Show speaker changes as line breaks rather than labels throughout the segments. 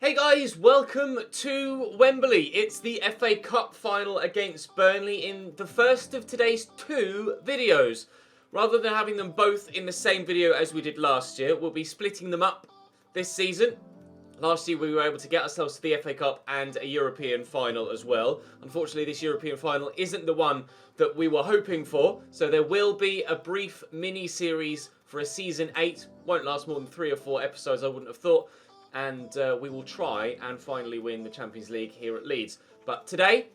Hey guys, welcome to Wembley. It's the FA Cup final against Burnley in the first of today's two videos. Rather than having them both in the same video as we did last year, we'll be splitting them up this season. Last year we were able to get ourselves to the FA Cup and a European final as well. Unfortunately, this European final isn't the one that we were hoping for, so there will be a brief mini-series for a Season 8. Won't last more than 3 or 4 episodes, I wouldn't have thought. And we will try and finally win the Champions League here at Leeds. But today,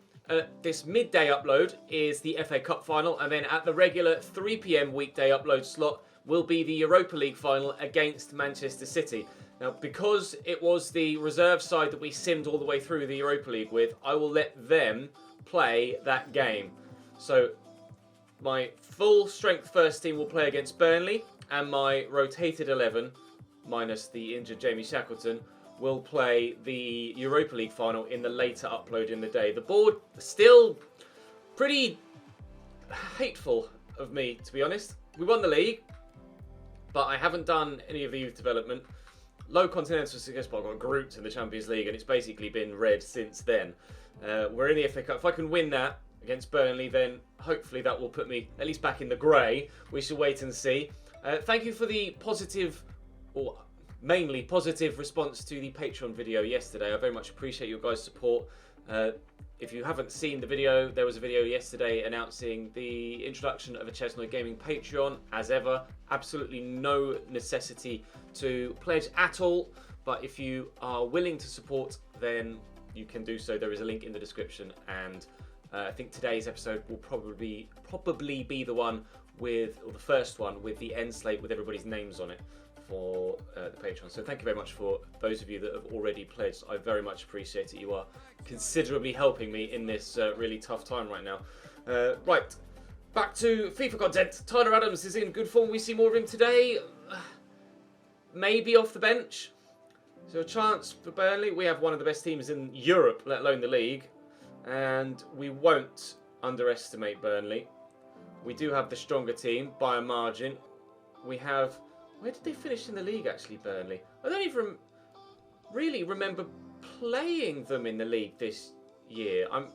this midday upload is the FA Cup final, and then at the regular 3 PM weekday upload slot will be the Europa League final against Manchester City. Now, because it was the reserve side that we simmed all the way through the Europa League with, I will let them play that game. So, my full strength first team will play against Burnley, and my rotated 11, minus the injured Jamie Shackleton, will play the Europa League final in the later upload in the day. The board still pretty hateful of me, to be honest. We won the league, but I haven't done any of the youth development. Low Continental success, but I got grouped in the Champions League, and it's basically been red since then. We're in the FA Cup. If I can win that against Burnley, then hopefully that will put me at least back in the grey. We shall wait and see. Thank you for the positive, or mainly positive, response to the Patreon video yesterday. I very much appreciate your guys' support. If you haven't seen the video, there was a video yesterday announcing the introduction of a Chesnoy Gaming Patreon. As ever, absolutely no necessity to pledge at all, but if you are willing to support, then you can do so. There is a link in the description, and I think today's episode will probably be the one with, or the first one with the end slate with everybody's names on it for the Patreon. So thank you very much for those of you that have already pledged. I very much appreciate it. You are considerably helping me in this really tough time right now. Right, back to FIFA content. Tyler Adams is in good form. We see more of him today. Maybe off the bench. So a chance for Burnley. We have one of the best teams in Europe, let alone the league. And we won't underestimate Burnley. We do have the stronger team by a margin. We have... Where did they finish in the league, actually, Burnley? I don't even really remember playing them in the league this year. I'm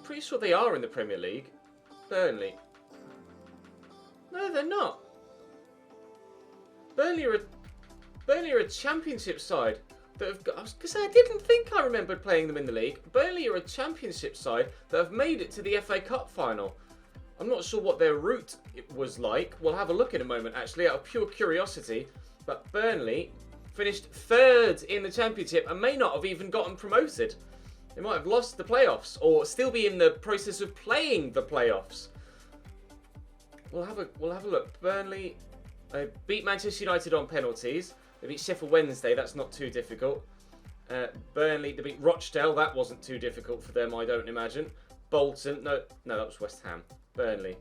pretty sure they are in the Premier League. Burnley. No, they're not. Burnley are a Championship side that have got... I was going to say, I didn't think I remembered playing them in the league. Burnley are a Championship side that have made it to the FA Cup final. I'm not sure what their route was like. We'll have a look in a moment, actually, out of pure curiosity. But Burnley finished third in the Championship and may not have even gotten promoted. They might have lost the playoffs or still be in the process of playing the playoffs. We'll have a look. Burnley beat Manchester United on penalties. They beat Sheffield Wednesday. That's not too difficult. Burnley, they beat Rochdale. That wasn't too difficult for them, I don't imagine. Bolton. No, that was West Ham. Burnley.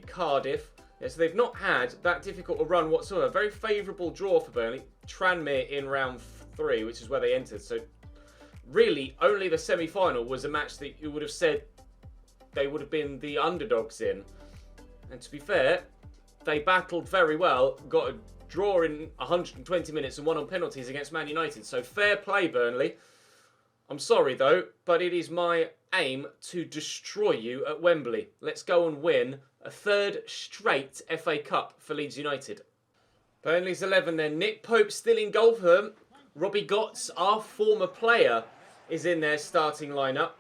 Cardiff. Yeah, so they've not had that difficult a run whatsoever. Very favourable draw for Burnley. Tranmere in round 3, which is where they entered. So really, only the semi-final was a match that you would have said they would have been the underdogs in. And to be fair, they battled very well. Got a draw in 120 minutes and won on penalties against Man United. So fair play, Burnley. I'm sorry, though, but it is my aim to destroy you at Wembley. Let's go and win a third straight FA Cup for Leeds United. Burnley's 11 then. Nick Pope still in goal for them. Robbie Gotts, our former player, is in their starting lineup.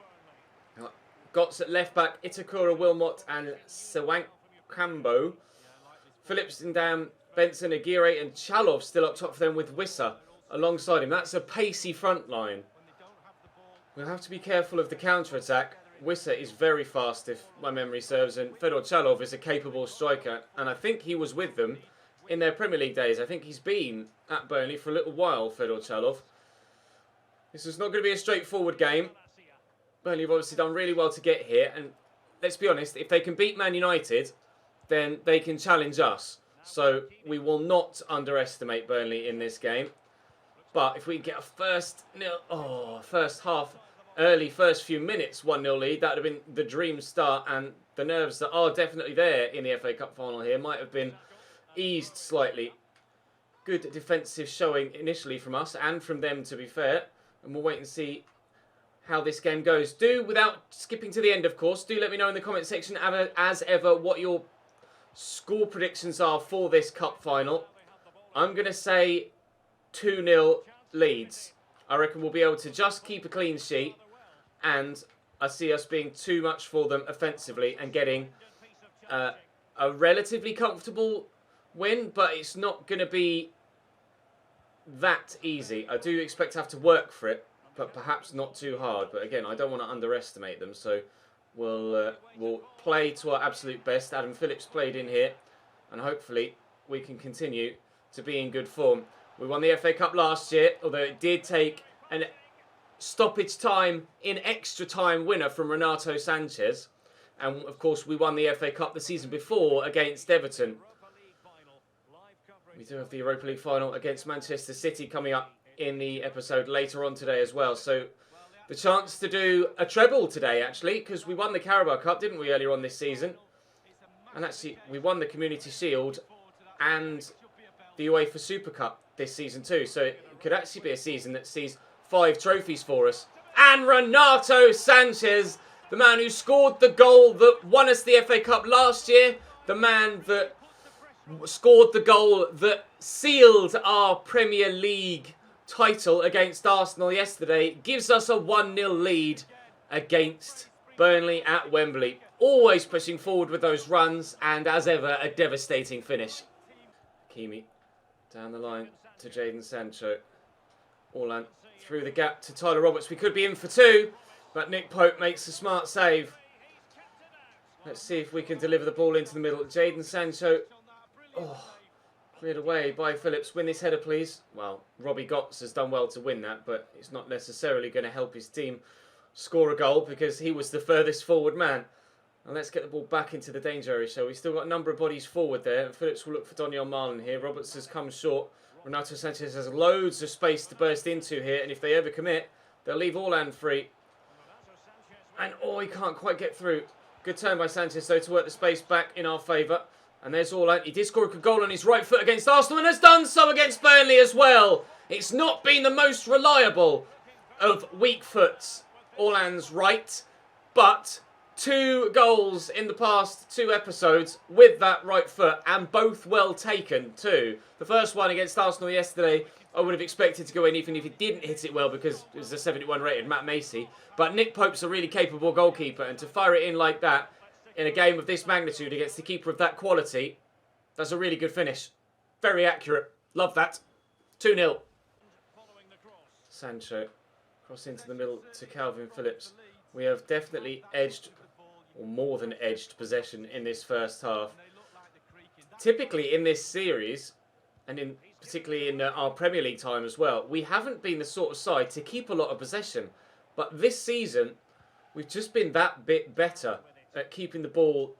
Gotts at left back, Itakura, Wilmot and Sawankambo. Phillips and Dam, Benson, Aguirre and Chalov still up top for them with Wissa alongside him. That's a pacey front line. We'll have to be careful of the counter-attack. Wissa is very fast, if my memory serves, and Fedor Chalov is a capable striker, and I think he was with them in their Premier League days. I think he's been at Burnley for a little while, Fedor Chalov. This is not going to be a straightforward game. Burnley have obviously done really well to get here, and let's be honest, if they can beat Man United, then they can challenge us. So we will not underestimate Burnley in this game. But if we get a first half, early first few minutes 1-0 lead, that would have been the dream start, and the nerves that are definitely there in the FA Cup final here might have been eased slightly. good defensive showing initially from us and from them, to be fair. And we'll wait and see how this game goes. Without skipping to the end, of course, do let me know in the comment section, as ever, what your score predictions are for this cup final. I'm going to say 2-0 Leeds. I reckon we'll be able to just keep a clean sheet, and I see us being too much for them offensively and getting a relatively comfortable win, but it's not going to be that easy. I do expect to have to work for it, but perhaps not too hard. But again, I don't want to underestimate them, so we'll play to our absolute best. Adam Phillips played in here, and hopefully we can continue to be in good form. We won the FA Cup last year, although it did take an stoppage time in extra time winner from Renato Sanchez. And of course, we won the FA Cup the season before against Everton. We do have the Europa League final against Manchester City coming up in the episode later on today as well. So the chance to do a treble today, actually, because we won the Carabao Cup, didn't we, earlier on this season? And actually, we won the Community Shield and the UEFA Super Cup this season too. So it could actually be a season that sees 5 trophies for us. And Renato Sanchez, the man who scored the goal that won us the FA Cup last year, the man that scored the goal that sealed our Premier League title against Arsenal yesterday, gives us a 1-0 lead against Burnley at Wembley. Always pushing forward with those runs, and as ever, a devastating finish. Hakimi down the line to Jadon Sancho. Orlan through the gap to Tyler Roberts. We could be in for 2, but Nick Pope makes a smart save. Let's see if we can deliver the ball into the middle. Jadon Sancho. Oh, cleared away by Phillips. Win this header, please. Well, Robbie Gotts has done well to win that, but it's not necessarily going to help his team score a goal because he was the furthest forward man. And let's get the ball back into the danger area. So we've still got a number of bodies forward there. And Phillips will look for Donyell Marlin here. Roberts has come short. Renato Sanchez has loads of space to burst into here. And if they ever commit, they'll leave Orlan free. And oh, he can't quite get through. Good turn by Sanchez, though, to work the space back in our favour. And there's Orlan. He did score a good goal on his right foot against Arsenal and has done so against Burnley as well. It's not been the most reliable of weak foots, Orlan's right, but 2 goals in the past 2 episodes with that right foot, and both well taken too. The first one against Arsenal yesterday, I would have expected to go in even if he didn't hit it well because it was a 71 rated Matt Macey. But Nick Pope's a really capable goalkeeper, and to fire it in like that in a game of this magnitude against the keeper of that quality, that's a really good finish. Very accurate. Love that. 2-0. Sancho. Cross into the middle to Calvin Phillips. We have definitely edged, or more than edged, possession in this first half. Typically in this series, and particularly in our Premier League time as well, we haven't been the sort of side to keep a lot of possession. But this season, we've just been that bit better at keeping the ball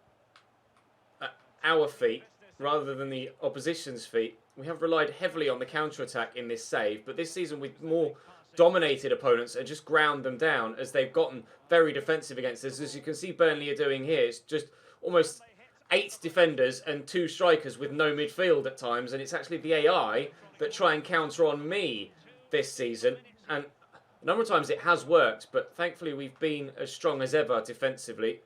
at our feet rather than the opposition's feet. We have relied heavily on the counter-attack in this save, but this season we've more dominated opponents and just ground them down as they've gotten very defensive against us. As you can see Burnley are doing here, it's just almost 8 defenders and 2 strikers with no midfield at times, and it's actually the AI that try and counter on me this season, and a number of times it has worked, but thankfully we've been as strong as ever defensively.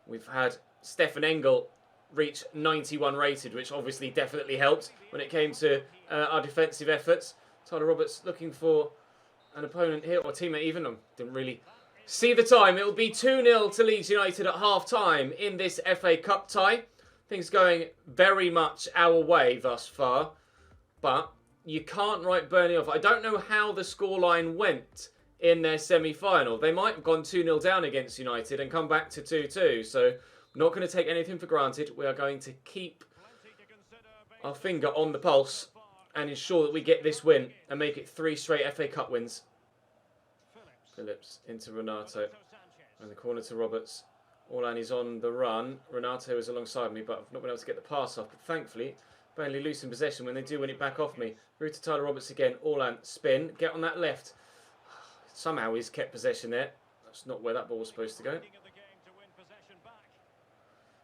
We've had Stefan Engel reach 91 rated, which obviously definitely helped when it came to our defensive efforts. Tyler Roberts looking for an opponent here, or teammate even. Didn't really see the time. It will be 2-0 to Leeds United at half-time in this FA Cup tie. Things going very much our way thus far, but you can't write Burnley off. I don't know how the scoreline went in their semi-final. They might have gone 2-0 down against United and come back to 2-2, so I'm not going to take anything for granted. We are going to keep our finger on the pulse and ensure that we get this win and make it 3 straight FA Cup wins. Phillips into Renato. And the corner to Roberts. Orlan is on the run. Renato is alongside me, but I've not been able to get the pass off. But thankfully, Burnley lose in possession when they do win it back off me. Through to Tyler Roberts again. Orlan, spin. Get on that left. Somehow he's kept possession there. That's not where that ball was supposed to go.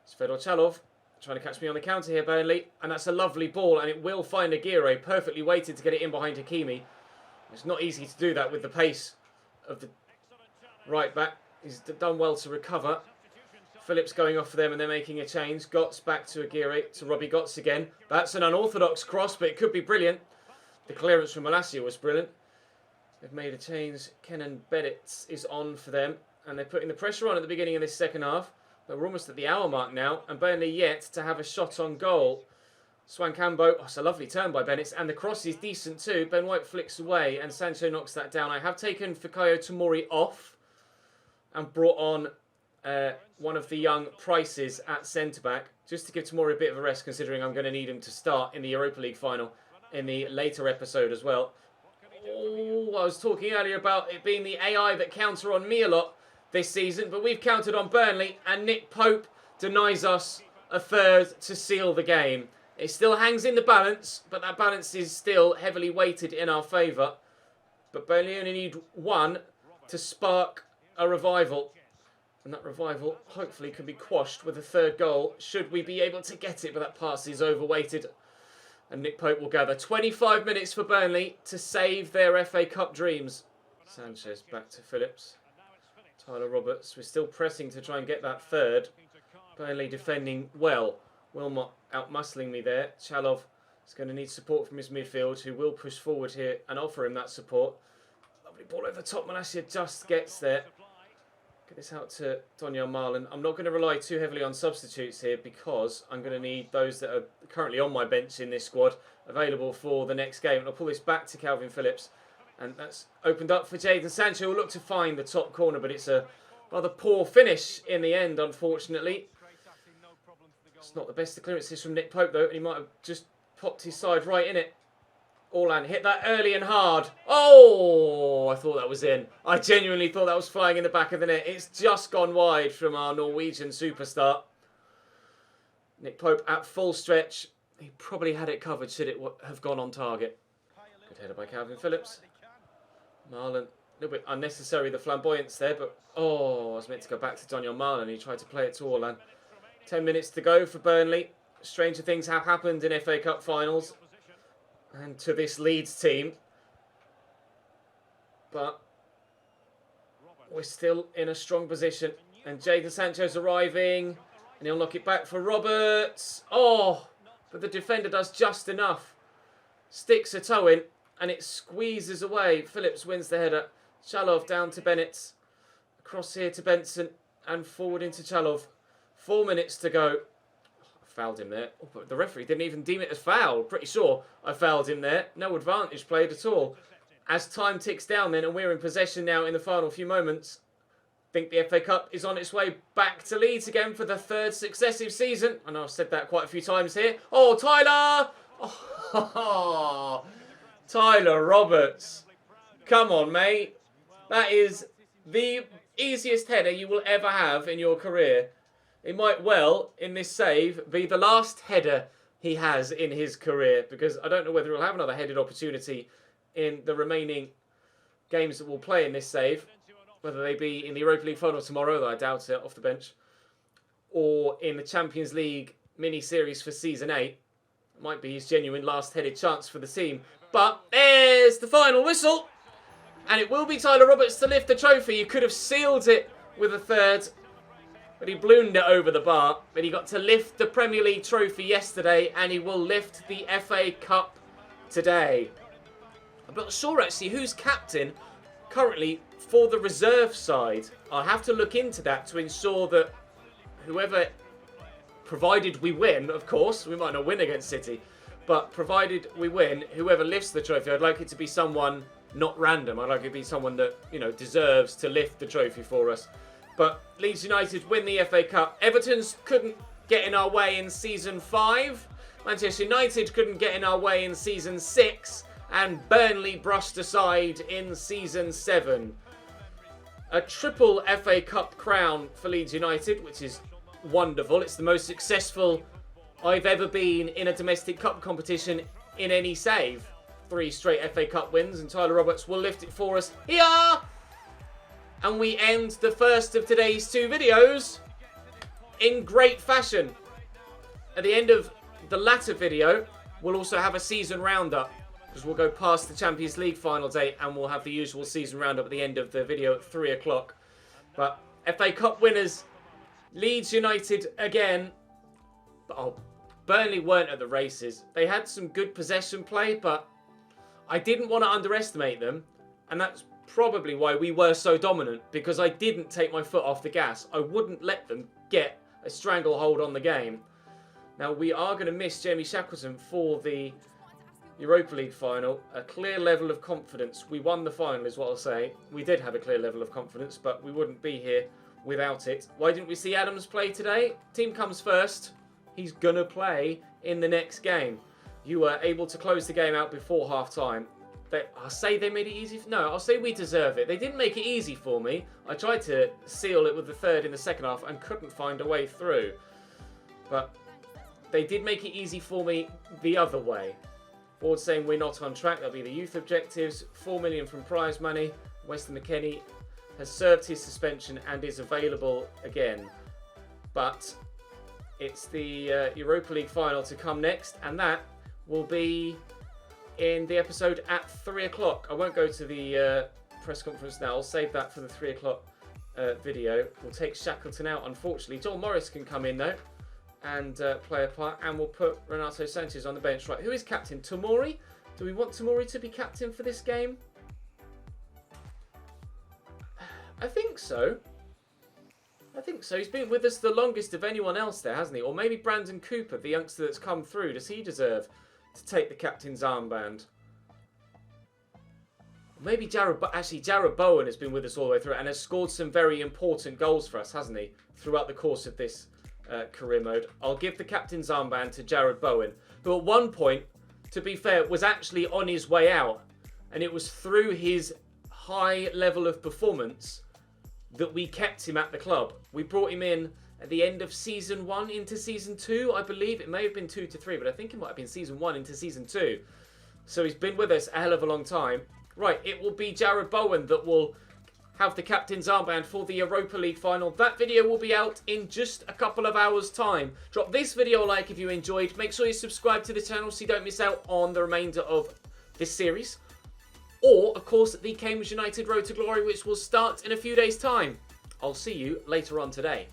It's Fedor Chalov. Trying to catch me on the counter here, Burnley. And that's a lovely ball, and it will find Aguirre. Perfectly weighted to get it in behind Hakimi. It's not easy to do that with the pace of the right back. He's done well to recover. Phillips going off for them, and they're making a change. Gotts back to Aguirre, to Robbie Gotts again. That's an unorthodox cross, but it could be brilliant. The clearance from Malacia was brilliant. They've made a change. Kenan Bennett is on for them, and they're putting the pressure on at the beginning of this second half. But we're almost at the hour mark now, and Burnley yet to have a shot on goal. Swancambo, oh, it's a lovely turn by Bennett, and the cross is decent too. Ben White flicks away, and Sancho knocks that down. I have taken Fikayo Tomori off and brought on one of the young Prices at centre-back, just to give Tomori a bit of a rest, considering I'm going to need him to start in the Europa League final in the later episode as well. Oh, I was talking earlier about it being the AI that counter on me a lot this season, but we've counted on Burnley, and Nick Pope denies us a third to seal the game. It still hangs in the balance, but that balance is still heavily weighted in our favour. But Burnley only need one to spark a revival, and that revival hopefully can be quashed with a third goal, should we be able to get it, but that pass is overweighted. And Nick Pope will gather 25 minutes for Burnley to save their FA Cup dreams. Sanchez back to Phillips. Tyler Roberts, we're still pressing to try and get that third. Burnley defending well. Wilmot out-muscling me there. Chalov is going to need support from his midfield, who will push forward here and offer him that support. Lovely ball over the top. Malacia just gets there. Get this out to Donyell Marlon. I'm not going to rely too heavily on substitutes here, because I'm going to need those that are currently on my bench in this squad available for the next game. And I'll pull this back to Calvin Phillips. And that's opened up for Jadon Sancho. Will look to find the top corner, but it's a rather poor finish in the end, unfortunately. It's not the best of clearances from Nick Pope, though, and he might have just popped his side right in it. Orlan hit that early and hard. Oh, I thought that was in. I genuinely thought that was flying in the back of the net. It's just gone wide from our Norwegian superstar. Nick Pope at full stretch. He probably had it covered should it have gone on target. Good header by Calvin Phillips. Marlon, a little bit unnecessary, the flamboyance there, but oh, I was meant to go back to Donyell Marlon. He tried to play it to Orlan. 10 minutes to go for Burnley. Stranger things have happened in FA Cup finals and to this Leeds team, but we're still in a strong position. And Jadon Sancho's arriving, and he'll knock it back for Roberts. Oh, but the defender does just enough. Sticks a toe in, and it squeezes away. Phillips wins the header. Chalov down to Bennett. Across here to Benson, and forward into Chalov. 4 minutes to go. I fouled him there. Oh, but the referee didn't even deem it as foul. Pretty sure I fouled him there. No advantage played at all. As time ticks down then, and we're in possession now in the final few moments, I think the FA Cup is on its way back to Leeds again for the third successive season. I know I've said that quite a few times here. Oh, Tyler! Oh, Tyler Roberts. Come on, mate. That is the easiest header you will ever have in your career. It might well, in this save, be the last header he has in his career, because I don't know whether he'll have another headed opportunity in the remaining games that we'll play in this save, whether they be in the Europa League final tomorrow, though I doubt it, off the bench, or in the Champions League mini-series for Season 8. It might be his genuine last headed chance for the team. But there's the final whistle, and it will be Tyler Roberts to lift the trophy. He could have sealed it with a third, but he ballooned it over the bar. But he got to lift the Premier League trophy yesterday, and he will lift the FA Cup today. I'm not sure actually who's captain currently for the reserve side. I'll have to look into that to ensure that whoever, provided we win, of course, we might not win against City, but provided we win, whoever lifts the trophy, I'd like it to be someone not random. I'd like it to be someone that, you know, deserves to lift the trophy for us. But Leeds United win the FA Cup. Everton's couldn't get in our way in Season 5. Manchester United couldn't get in our way in Season 6. And Burnley brushed aside in Season 7. A triple FA Cup crown for Leeds United, which is wonderful. It's the most successful I've ever been in a domestic cup competition in any save. 3 straight FA Cup wins, and Tyler Roberts will lift it for us here. And we end the first of today's 2 videos in great fashion. at the end of the latter video, we'll also have a season roundup, because we'll go past the Champions League final date and we'll have the usual season roundup at the end of the video at 3 o'clock. But FA Cup winners, Leeds United again. Oh, Burnley weren't at the races. They had some good possession play, but I didn't want to underestimate them. And that's probably why we were so dominant, because I didn't take my foot off the gas. I wouldn't let them get a stranglehold on the game. Now, we are going to miss Jamie Shackleton for the Europa League final. A clear level of confidence. We won the final is what I'll say. We did have a clear level of confidence, but we wouldn't be here without it. Why didn't we see Adams play today? Team comes first. He's going to play in the next game. You were able to close the game out before half-time. I'll say they made it easy. No, I'll say we deserve it. They didn't make it easy for me. I tried to seal it with the third in the second half and couldn't find a way through. But they did make it easy for me the other way. Board saying we're not on track. That'll be the youth objectives. 4 million from prize money. Weston McKennie has served his suspension and is available again. But it's the Europa League final to come next, and that will be in the episode at 3 o'clock. I won't go to the press conference now. I'll save that for the 3 o'clock video. We'll take Shackleton out, unfortunately. Joel Morris can come in, though, and play a part, and we'll put Renato Sanchez on the bench. Right, who is captain? Tomori? Do we want Tomori to be captain for this game? I think so. I think so. He's been with us the longest of anyone else there, hasn't he? Or maybe Brandon Cooper, the youngster that's come through. Does he deserve to take the captain's armband? Maybe Jared Bowen has been with us all the way through and has scored some very important goals for us, hasn't he? Throughout the course of this career mode. I'll give the captain's armband to Jared Bowen, who at one point, to be fair, was actually on his way out. And it was through his high level of performance that we kept him at the club. We brought him in at the end of Season 1 into Season 2, I believe. It may have been 2 to 3, but I think it might have been Season 1 into Season 2. So he's been with us a hell of a long time. Right, it will be Jared Bowen that will have the captain's armband for the Europa League final. That video will be out in just a couple of hours' time. Drop this video a like if you enjoyed. Make sure you subscribe to the channel so you don't miss out on the remainder of this series. Or, of course, the Cambridge United Road to Glory, which will start in a few days' time. I'll see you later on today.